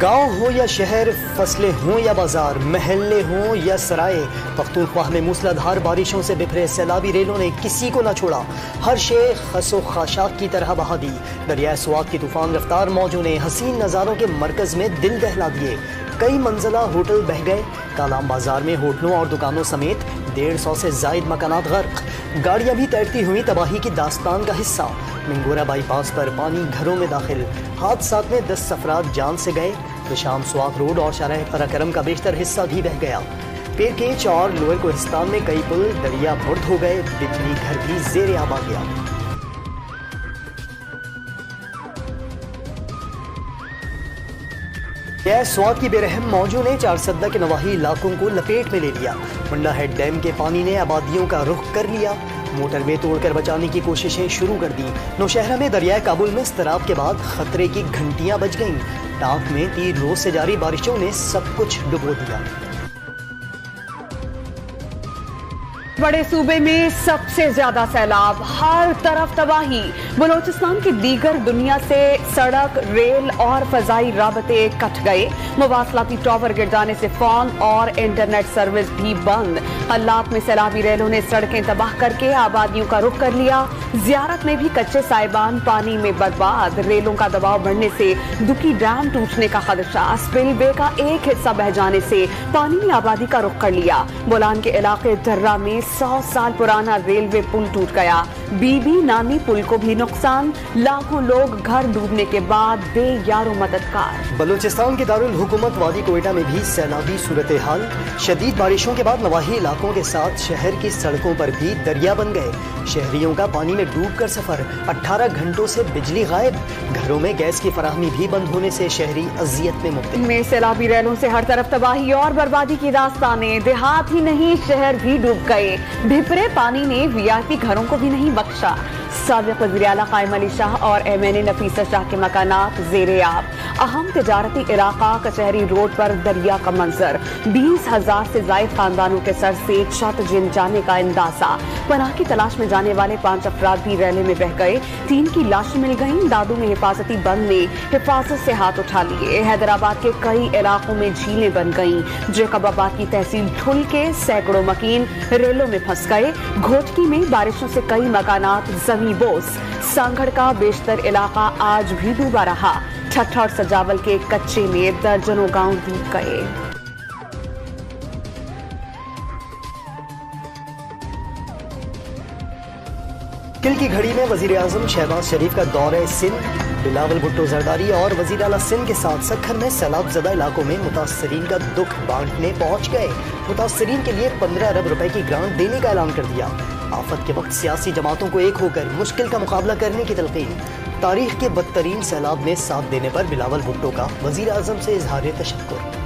گاؤں ہو یا شہر، فصلیں ہوں یا بازار، محلے ہوں یا سرائے، پختونخوا میں موسلادھار بارشوں سے بکھرے سیلابی ریلوں نے کسی کو نہ چھوڑا، ہر شے خس و خاشاک کی طرح بہا دی۔ دریائے سوات کی طوفان رفتار موجوں نے حسین نظاروں کے مرکز میں دل دہلا دیے، کئی منزلہ ہوٹل بہہ گئے، کالام بازار میں ہوٹلوں اور دکانوں سمیت 150 سے زائد مکانات غرق، گاڑیاں بھی تیرتی ہوئی تباہی کی داستان کا حصہ۔ منگورہ بائی پاس پر پانی گھروں میں داخل، حادثات میں 10 افراد جان سے گئے، شام سوات روڈ اور شارع پراکرم کا بیشتر حصہ بھی بہہ گیا۔ پیر کیچ اور لوئر کوہستان میں کئی پل دریا بھرد ہو گئے، بجلی گھر بھی زیر آب آ گیا۔ سوات کی بے رحم موجوں نے چارسدہ کے نواحی علاقوں کو لپیٹ میں لے لیا، منڈا ہیڈ ڈیم کے پانی نے آبادیوں کا رخ کر لیا، موٹر وے توڑ کر بچانے کی کوششیں شروع کر دی۔ نوشہرہ میں دریائے کابل میں اضطراب کے بعد خطرے کی گھنٹیاں بج گئیں، ٹانک میں 3 روز سے جاری بارشوں نے سب کچھ ڈبو دیا۔ بڑے صوبے میں سب سے زیادہ سیلاب، ہر طرف تباہی، بلوچستان کی دیگر دنیا سے سڑک، ریل اور فضائی رابطے کٹ گئے، مواصلاتی ٹاور گر جانے سے فون اور انٹرنیٹ سروس بھی بند، حلات میں سیلابی ریلوں نے سڑکیں تباہ کر کے آبادیوں کا رخ کر لیا، زیارت میں بھی کچے سائبان پانی میں برباد، ریلوں کا دباؤ بڑھنے سے دکی ڈیم ٹوٹنے کا خدشہ، اسپل وے کا ایک حصہ بہہ جانے سے پانی نے آبادی کا رخ کر لیا، بولان کے علاقے درہ میں 100 سال پرانا ریلوے پل ٹوٹ گیا، بی بی نانی پل کو بھی نقصان، لاکھوں لوگ گھر ڈوبنے کے بعد بے یار و مددگار۔ بلوچستان کے دارالحکومت وادی کوئٹہ میں بھی سیلابی صورتحال، شدید بارشوں کے بعد نواحی علاقوں کے ساتھ شہر کی سڑکوں پر بھی دریا بن گئے، شہریوں کا پانی میں ڈوب کر سفر، 18 گھنٹوں سے بجلی غائب، گھروں میں گیس کی فراہمی بھی بند ہونے سے شہری اذیت میں مبتلا۔ میں سیلابی ریلوں سے ہر طرف تباہی اور بربادی کی داستانیں، دیہات ہی نہیں شہر بھی ڈوب گئے، بھپرے پانی نے وی آئی پی گھروں کو بھی نہیں بخشا، سابق وزیر اعلیٰ قائم علی شاہ اور ایم این اے نفیسہ شاہ کے مکانات زیر آب، اہم تجارتی علاقہ کچہری روڈ پر دریا کا منظر، 20,000 سے زائد خاندانوں کے سر سے چھت جن جانے کا اندازہ، پناہ کی تلاش میں جانے والے 5 افراد بھی ریلے میں بہہ گئے، 3 کی لاشیں مل گئیں، دادو میں حفاظتی بند نے حفاظت سے ہاتھ اٹھا لیے، حیدرآباد کے کئی علاقوں میں جھیلیں بن گئیں، جیکب آباد کی تحصیل ٹھل کے سینکڑوں مکین ریلوں میں پھنس گئے، گھوٹکی میں بارشوں سے کئی مکانات زمیں بوس، سانگھڑ کا بیشتر علاقہ آج بھی ڈوبا رہا، ٹھٹھا اور سجاول کے کچے میں درجنوں گاؤں ڈوب گئے۔ کل کی گھڑی میں وزیر اعظم شہباز شریف کا دورہ سندھ، بلاول بھٹو زرداری اور وزیر اعلیٰ سندھ کے ساتھ سکھر میں سیلاب زدہ علاقوں میں متاثرین کا دکھ بانٹنے پہنچ گئے، متاثرین کے لیے 15 ارب روپے کی گرانٹ دینے کا اعلان کر دیا، آفت کے وقت سیاسی جماعتوں کو ایک ہو کر مشکل کا مقابلہ کرنے کی تلقین، تاریخ کے بدترین سیلاب میں ساتھ دینے پر بلاول بھٹو کا وزیر اعظم سے اظہار تشکر۔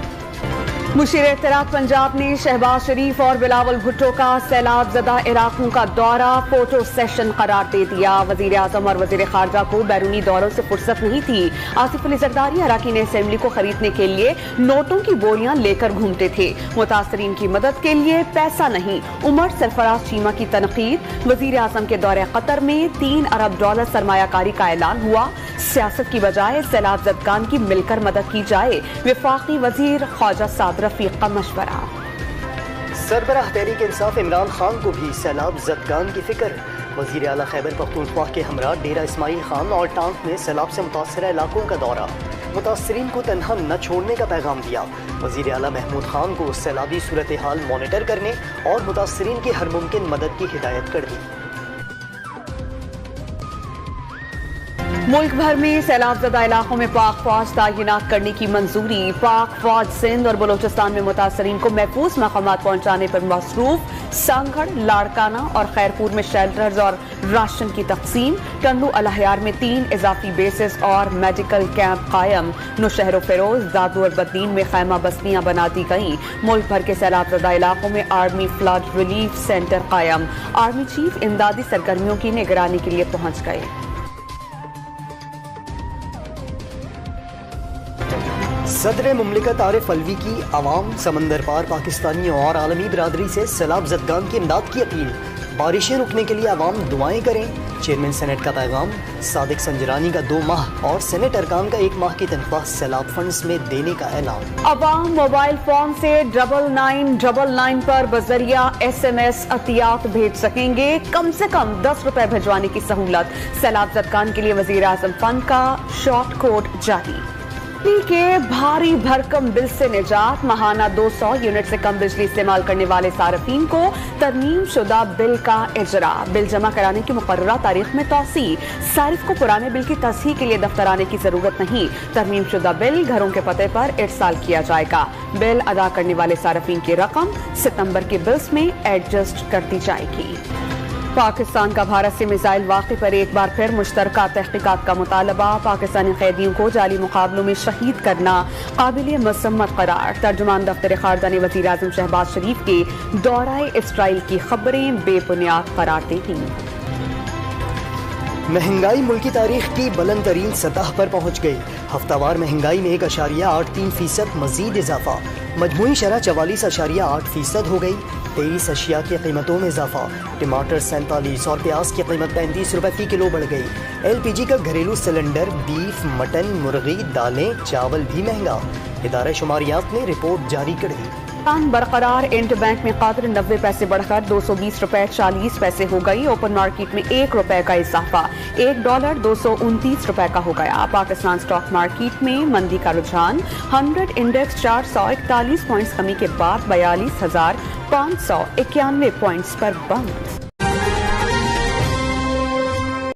مشیر اتحاد پنجاب نے شہباز شریف اور بلاول بھٹو کا سیلاب زدہ علاقوں کا دورہ فوٹو سیشن قرار دے دیا، وزیر اعظم اور وزیر خارجہ کو بیرونی دوروں سے فرصت نہیں تھی، آصف علی زرداری اراکین اسمبلی کو خریدنے کے لیے نوٹوں کی بوریاں لے کر گھومتے تھے، متاثرین کی مدد کے لیے پیسہ نہیں، عمر سرفراز چیمہ کی تنقید، وزیر اعظم کے دورہ قطر میں $3 ارب سرمایہ کاری کا اعلان ہوا، سیاست کی بجائے سیلاب زدگان کی مل کر مدد کی جائے، وفاقی وزیر خواجہ سعد رفیق کا مشورہ۔ سربراہ تحریک انصاف عمران خان کو بھی سیلاب زدگان کی فکر، وزیر اعلیٰ خیبر پختونخوا کے ہمراہ ڈیرہ اسماعیل خان اور ٹانک میں سیلاب سے متاثرہ علاقوں کا دورہ، متاثرین کو تنہا نہ چھوڑنے کا پیغام دیا، وزیر اعلیٰ محمود خان کو سیلابی صورتحال مانیٹر کرنے اور متاثرین کی ہر ممکن مدد کی ہدایت کر دی۔ ملک بھر میں سیلاب زدہ علاقوں میں پاک فوج تعینات کرنے کی منظوری، پاک فوج سندھ اور بلوچستان میں متاثرین کو محفوظ مقامات پہنچانے پر مصروف، سانگھڑ، لاڑکانہ اور خیرپور میں شیلٹرز اور راشن کی تقسیم، ٹنڈو الہیار میں 3 اضافی بیسز اور میڈیکل کیمپ قائم، نوشہر و فیروز، دادو اور بدین میں خیمہ بستیاں بنا دی گئیں، ملک بھر کے سیلاب زدہ علاقوں میں آرمی فلڈ ریلیف سینٹر قائم، آرمی چیف امدادی سرگرمیوں کی نگرانی کے لیے پہنچ گئے۔ صدر مملکت عارف علوی کی عوام، سمندر پار پاکستانیوں اور عالمی برادری سے سیلاب زدگان کی امداد کی اپیل، بارشیں رکنے کے لیے عوام دعائیں کریں، چیئرمین سینٹ کا پیغام۔ صادق سنجرانی کا 2 ماہ اور سینٹ ارکان کا 1 ماہ کی تنخواہ سیلاب فنڈز میں دینے کا اعلان۔ عوام موبائل فون سے 9999 پر بذریعہ SMS عطیات بھیج سکیں گے، کم سے کم 10 روپے بھجوانے کی سہولت۔ سیلاب زدگان کے لیے وزیر اعظم فنڈ کا شارٹ کوڈ جاری۔ بجلی کے بھاری بھرکم بل سے نجات، ماہانہ 200 یونٹ سے کم بجلی استعمال کرنے والے صارفین کو ترمیم شدہ بل کا اجرا۔ بل جمع کرانے کی مقررہ تاریخ میں توسیع، صارف کو پرانے بل کی تصحیح کے لیے دفتر آنے کی ضرورت نہیں۔ ترمیم شدہ بل گھروں کے پتے پر ارسال کیا جائے گا۔ بل ادا کرنے والے صارفین کی رقم ستمبر کے بلز میں ایڈجسٹ کر دی جائے گی۔ پاکستان کا بھارت سے میزائل واقعے پر ایک بار پھر مشترکہ تحقیقات کا مطالبہ، پاکستانی قیدیوں کو جعلی مقابلوں میں شہید کرنا قابل مذمت قرار۔ ترجمان دفتر خارجہ نے وزیر اعظم شہباز شریف کے دورہ اسرائیل کی خبریں بے بنیاد قرار دے دیں۔ مہنگائی ملکی تاریخ کی بلند ترین سطح پر پہنچ گئی، ہفتہ وار مہنگائی میں 1.83% مزید اضافہ، مجموعی شرح 44.8% ہو گئی۔ 23 اشیاء کی قیمتوں میں اضافہ، ٹماٹر 47 اور پیاز کی قیمت 35 روپے فی کلو بڑھ گئی۔ LPG کا گھریلو سلنڈر، بیف، مٹن، مرغی، دالیں، چاول بھی مہنگا، ادارہ شماریات نے رپورٹ جاری کر دی۔ برقرار، انٹر بینک میں قدر 90 پیسے بڑھ کر 220 روپے 40 پیسے ہو گئی۔ اوپن مارکیٹ میں 1 روپے کا اضافہ، $1 229 روپے کا ہو گیا۔ پاکستان سٹاک مارکیٹ میں مندی کا رجحان، 100 انڈیکس 441 پوائنٹس کمی کے بعد 42,591 پوائنٹس پر بند۔